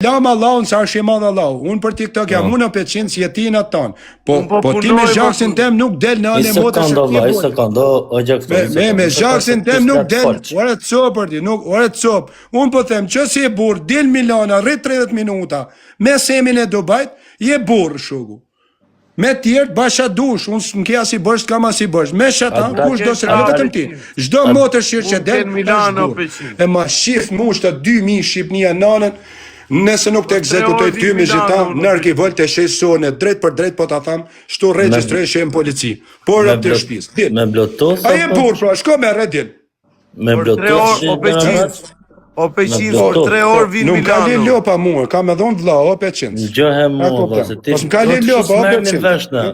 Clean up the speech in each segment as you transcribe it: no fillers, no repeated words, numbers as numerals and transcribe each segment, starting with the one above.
Lam Allahun sa është i madh Allahu. Unë për TikTok jam unë 500 si jetin atë ton. Po ti me zhaksin tem nuk del në anë motës së tij. Ai sekondë, o gjakson. Me zhaksin tem nuk del. Ora çop për ti, nuk ora çop. Unë po them që si e burr del Milana rrit 30 minuta me semin e Dubajt, je burr shoku. Me tjerë basha dush, unë s'm ke as i bësh, s'kam as i bësh. Me shata, kush do se vetëm ti. Çdo motër shirë që del Milano 500. E ma shif mushta 2000 Shqipnia nanën. Nëse nuk të ekzekutoj ty me zhita, në arkivol të shesone, drejt për drejt, po të tham, shtu registroj shemë polici. Por rëp të shpis. Me blotos? A je burë, pra, shko me redin. Me blotos? O 500, për 3 orë vinë Milano. Nuk ka li lopa mua, ka me dhonë vla, o 500. Gjohe mua, se ti... Nuk ka li lopa, o 500.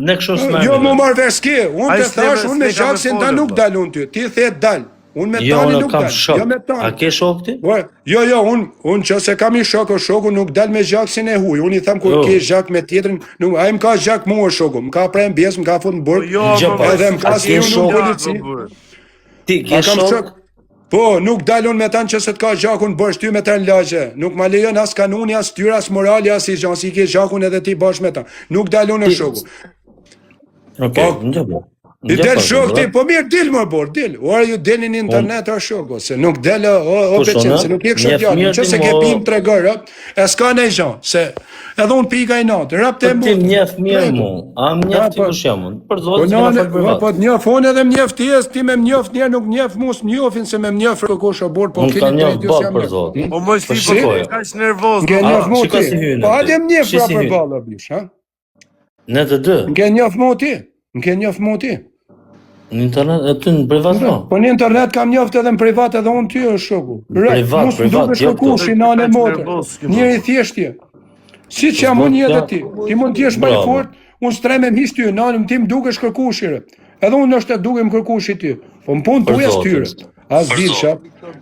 Ne kësho s'merë. Jo, mu marrë vesh ki, unë të thash, unë me zhaksin ta nuk dalun ty, ti the dal. Unë me tani nuk dal. Jo, me tani. A ke shok ti? Jo, unë që se kam i shoku nuk dal me zhaksin e huj. Unë i tham kur ke zhak me tjetrin, a i më ka zhak mua shoku, më ka prejnë bjes, më ka fut në burg, edhe më ka si unë në polici. Ti ke shok? Po, nuk dalun me tanë që se t'ka zhakun bërsh ty me tanë lagje. Nuk ma lejon as kanuni, as tyra, as morali, as i gjanë, si ke zhakun edhe ti bërsh me tanë. Nuk dalun në shoku. Okej, në gjëbë. I del shok ti, po mirë dil më bor, dil. Ora ju delin në internet o shok, se nuk del o peqen, se nuk je kështë fjallin, që se ke pim 3 gërë, e s'ka nej zhan, se edhe unë pika i natë, rap të mu. Ti mjef mirë mu, a mjef ti për shemun, për zotë që në falë për vatë. Po të njëf, unë edhe mjef ti jes, ti me mjef njerë, nuk mjef mus mjofin, se me mjef kërkosh o bor, po kini të rejtjus jam mjef. Po më shti, po ka që nervoz. Nge njëf mu ti, po adem njëf pra për bala bish, ha? Ne të dë. Nge njëf mu ti, nge njëf mu ti. Në internet, e ty në privat no? Po në internet kam njoftë edhe në privat edhe unë ty është shoku. Privat, jo këtu. Në motër. Njëri thjeshtje. Si që jam unë edhe ti. Ti mund t'jesh më i fort, unë s'tre me m'hish ty, në anëm ti m'dukesh kërkushire. Edhe unë është të duke m'kërkushi ty. Po më punë t'uja s'tyre. As dilësha.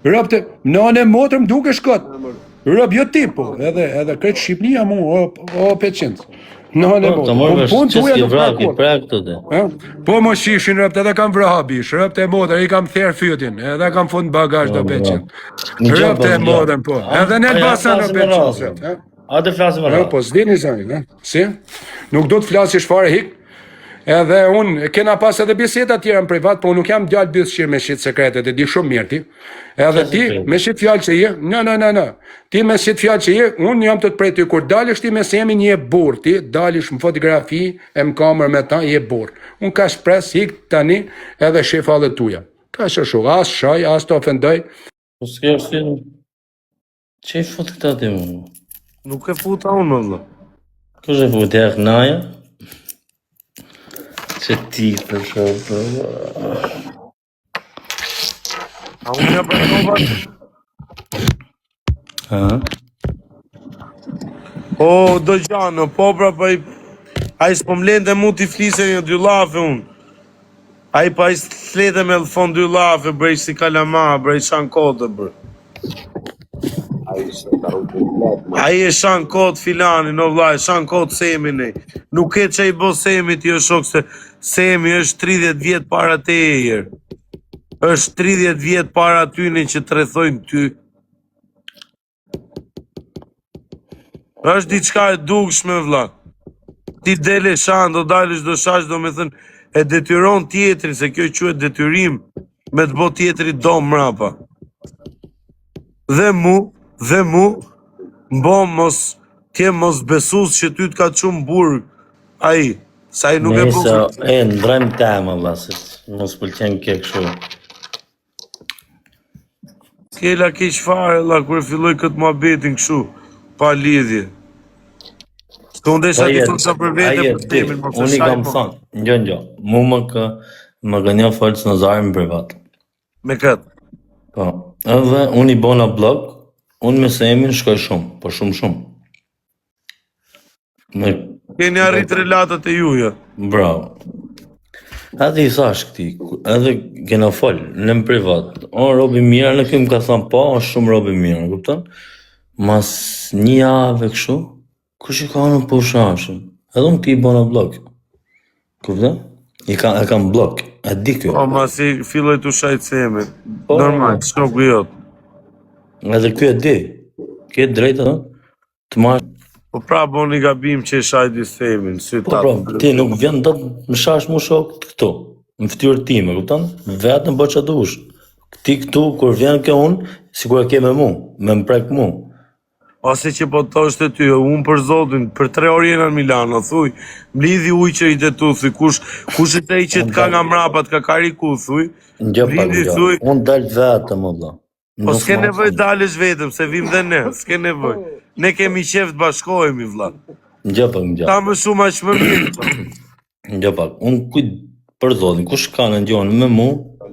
Rëpte, në anëm motër m'dukesh këtë. Rëp jo ti po, edhe kretë Shqipnia mu, o 500. Në anë motër. Po që s'ki vrak, i prak të dhe. Po më shishin rëpte, edhe kam vrahabish, rëpte e motër, i kam therë fytin, edhe kam fund bagaj do 500. Rëpte e motër, po. Edhe në Elbasan do 500. A të flasim rëpte? Po, s'dini zani, si? Nuk do të flasish fare hik. Edhe unë, kena pas edhe biseta tjera në privat, po nuk jam djallë bisshirë me shqitë sekretet, e di shumë mirë ti. Edhe ti, me shqitë fjallë që je, në. Ti me shqitë fjallë që je, unë jam të të prejtë, kur dalish ti me semi një burë, ti dalish më fotografi, e më kamer me ta, je burë. Unë ka shpres, hik tani, edhe shifallet tuja. Ka shëshu, as shaj, as të ofendoj. Po s'ke është ti, që i fut këta ti më? Nuk e futa unë, më. Kështë e fut e aknaja? Që ti për shumë. A unë ja për shumë? O, do gjanë, po pra pa i... A i s'po mlente mu t'i flise një 2 lafe unë. A i pa i s'lete me lëfon 2 lafe, brej si kalama, brej shanë kodë, brej. A i e shanë kodë filani, no vlaj, shanë kodë semin e. Nuk e që i bo semi ti o shok se semi është 30 vjetë para te e jërë. është 30 vjetë para tyni që të rethojnë ty. është diçka e dukshme vlla. Ti dele shanë, do dalësh do shash, do me thënë, e detyron tjetrin, se kjo quhet detyrim, me të bo tjetri do mrapa. Dhe mu, mbo mos, tje mos besus që ty t'ka qumë burg, aji, sa i nuk e bu. E, ndrojmë tema, vlasit, mos pëlqen ke këshu. Kela keq fare, la, kur e filloj këtë muhabetin këshu, pa lidhje. Të ndesha ti thonë sa për vete për temin, më unë i kam thënë, një, mu më gënjo folës në zarën privat. Me këtë? Po, edhe unë i bona blog, unë me se emin shkoj shumë, po shumë. Keni arrit relatat e juja. Bravo. Edhe i thash këti, edhe kena folë, në më privat. O, robi mirë, në këmë ka thënë, po, është shumë robi mirë, kupton? Mas një jave kështu, kush i ka në po shashën? Edhe unë ti i bona blog. Kupton? E kam blog, e di kjo. O, mas i filloj të shajtë se jemi. Normal, shoku jot. Edhe kjo e di. Kjo e drejtë, Të marrë. Po pra boni gabim që e shajdi themin, sy Po pra, ti nuk vjen dot më shash mu shok këtu, në fytyrë time, kupton? Vetëm bëj çfarë dush. Ti këtu kur vjen kjo unë, sikur e ke me mu, me më prek mu. Ose që po thoshte ty, unë për zotin, për 3 orë jena në Milano, thuj, mblidhi ujqërit e tu, thuj, kush e te i që t'ka nga mrapat, ka kariku, thuj, mblidhi, thuj. Unë dal vetëm, valla. Po s'ke nevoj dalësh vetëm, se vim dhe ne, s'ke nevoj. Ne kemi qef të bashkohemi, vlla. Ngjapak. Ta më shumë aq më mirë. Ngjapak, unë kujt për zotin, kush ka në ndjonë me mu,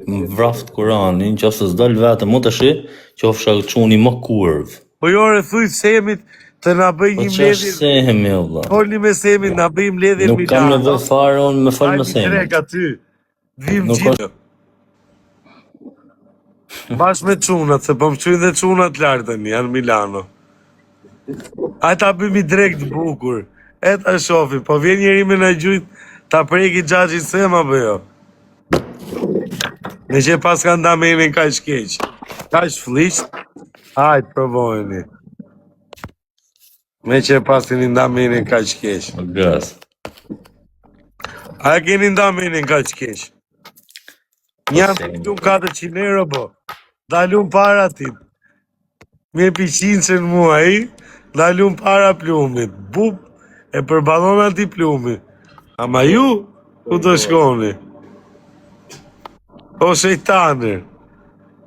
më vraft Kuranin, që ose s'dal vetëm, mu të shi, që ofsha quni më kurv. Po jore, thuj Semit të na bëj një mbledhje. Po që Semi, valla? Folni me Semit, na bëj mbledhje në Milano. Nuk kam nevoj fare, unë me fal me Semit. Hajde drek aty, vim gjithë. Bash me çunat, se po më çujnë dhe çunat lartë tani, janë Milano. Aj ta bëjmë i drejt bukur. E ta shofi, po vjen njeri me na gjujt, ta preki xhaxhin Sem apo jo? Me që pas ka nda me imin kaq keq. Kaq flisht, hajt provojni. Me që pas keni nda me imin kaq keq. Gras. A keni nda me imin kaq keq? Njanë të këtu 400 euro, po. Dalun para tim. Me piqinë në mua i, dalun para plumit. Bup, e përbalon ati plumit. Ama ju, ku të shkoni? O shejtanër.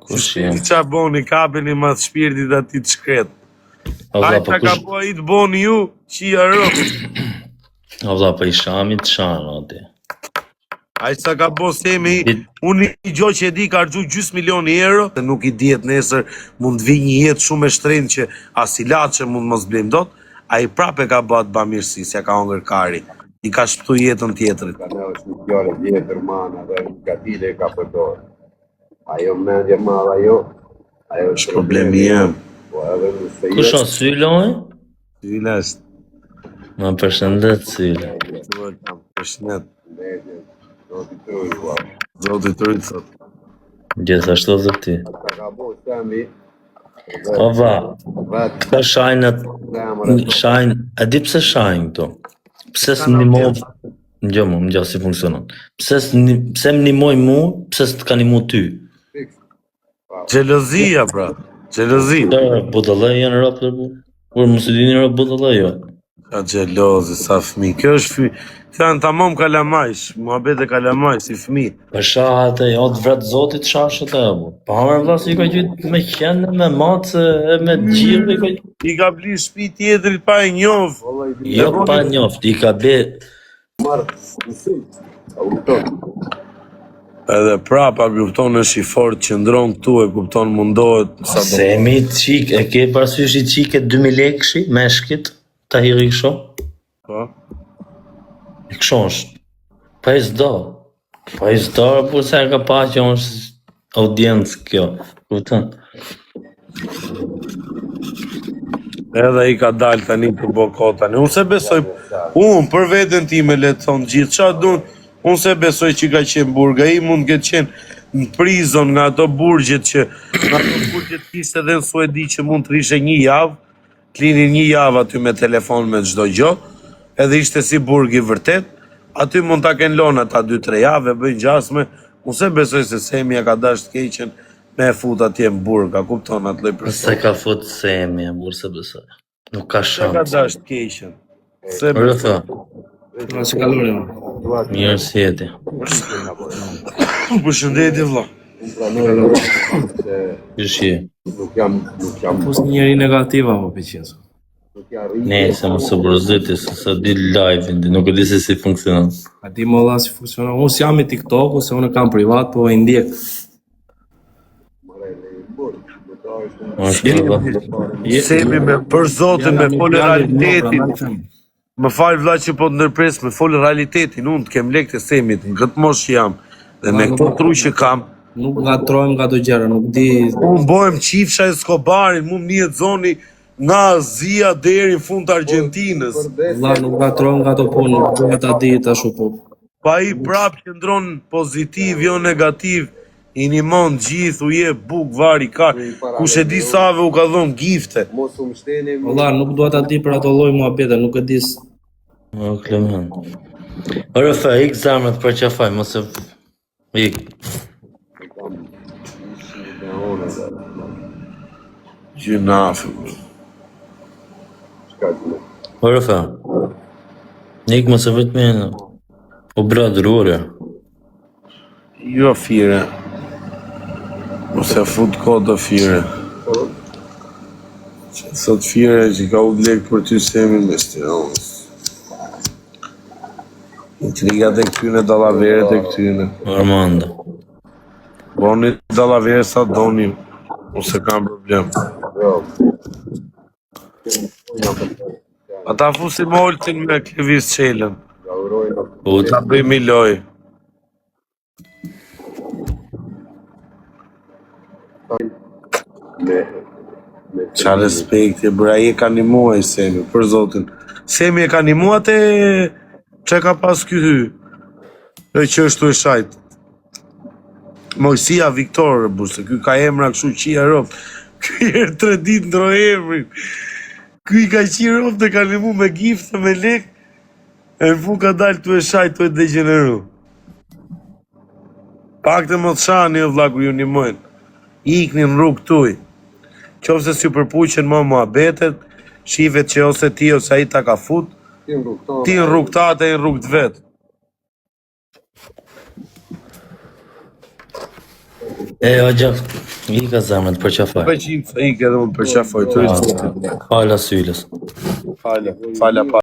Kush jem? Si qa boni, kapeni mas shpirtit ati të shkret. Ajta ka po i të boni ju, qia rëmë. Valla, pa i shamit shanë, ati. Ajta ka bo Semi, unë i gjoj që e di ka argju gjys milioni euro, dhe nuk i dihet nesër mund vi një jetë shumë e shtrenjtë që asilat që mund mos blem dot, a i prape ka bëhat bamirësi, se ka hongër kari, i ka shpëtu jetën tjetërit. Ka në është një fjore vjetër mana dhe gatile ka përdojë. Ajo mendje madhe ajo është problemi jem. Kush o Syloj? Syla është. Ma përshëndet Syla. Përshëndet. Zoti Truj, Zoti Truj, thot. Gjithashtu dhe ti. Ata ka bo Semi, Ova, këta shajnët, a di pse shajnë këto? Pse së më nimoj, më gjo si funksionon. Pse më nimoj mu, pse së të ka nimu ty? Gjelozia, pra. Gjelozi. Budallaj janë rapë të bu? Kur më së dini rapë budallaj jo? Ka gjelozi, sa fmi. Kjo është fmi. Kjo janë tamam kalamajsh, muhabet e kalamajsh, si fmi. Për shahat e jo të vretë zotit shashët e bu. Pa hamër vlasë i ka gjithë me qenë, me matës e me gjirë i ka gjithë. I ka bli shpi tjetërit pa e njof. Jo pa njoft, i ka ble... Edhe prapa kupton është i fort që ndron këtu e kupton mundohet sa do. Semi qik, e ke parasysh i qike 2000 lekëshi, meshkit, ta hiri kësho? Po? I kësho është. Pa i zdo. Pa i zdo, por se ka pa që është audiencë kjo. Kupton? Edhe i ka dalë tani për bokotani. Unë se besoj, unë për veten time le të thonë gjithë qa dun, unë se besoj që ka qenë burga i mund këtë qenë në prizon nga ato burgjet që nga ato burgjet kishte edhe në Suedi që mund të rishe një javë, të lini një javë aty me telefon me çdo gjë, edhe ishte si burg i vërtet, aty mund ta kenë lënë ata 2-3 javë, bëjnë gjasme, unë se besoj se Semi ka dashur të keqen me fut atje në burg, a kupton atë lloj personi. Se ka fut Semi, burë se besoj. Nuk ka Se ka shansë. dashur të keqen. Se Rëtha, Së kalorin. mirë si jeti. Përshëndetje vëlla. Qysh je? Nuk jam Fus një njeri negativa më pëqenë. Ne, se më së broziti, se di live-in, nuk e di se si funksionon. A di më dha si funksionon. Unë si jam i TikTok-u, se unë kam privat, po e ndjek. Semi me për zotin me folë realitetin. Më falë vlla që po të ndërpres me folë realitetin, unë të kem lek të Semit, në këtë mosh jam, dhe me këto tru që kam, Nuk gatrojmë nga do gjera, nuk di... unë bojmë qifsha Escobarin, mu më një zoni nga Azia deri në fund të Argentinës. Vlla, nuk gatrojmë nga do punë, nuk ta di ta shu po. Pa i prap që ndronë pozitiv, jo negativ, I nimon gjithë, u je buk, vari, ka. Kush e di save u ka dhon gifte. Mos u mshteni Valla, nuk dua ta di për ato lloj muhabete, nuk e di. O, Clement. Ore, fe, ik zemrët për qafaj, mos e... Ik. Gjunafe. Ore, fe. Ik mos e vetë me... O bradrore. Jo fire. Mos e fut kodo fire. Që sot fire që ka u lek për ty semi me stironës. Intrigat e këtyne, dallaveret e këtyne. Armando. Boni dallavere sa doni, ose kam problem. Ata fusim oltin me Klevis Qelen. Ta bëjmë i loj. Qa respekti, bra, i e ka një muaj Semi, për zotin. Semi e ka një muaj te që ka pas ky hy. E që është e shajt. Mojësia Viktor, busë, ky ka emra këshu qia rob. Ky e 3 dit ndro emrin. Ky i ka qia rob dhe ka një mu me gifte, me lek. E në fu ka dalë të e shajt, të e degeneru. Pak të më të shani o vlaku ju një mojnë. Ikni në rrugë tuj. Qofë se si përpuqen më muhabetet, shivet që ose ti ose a i ta ka fut, ti në rrugë ta dhe në rrugë të vetë. E, o gjaf, i ka zemrët për qafaj. Për që i ke dhe më për qafoj, të rritë. Fala sylës. Falja, pa.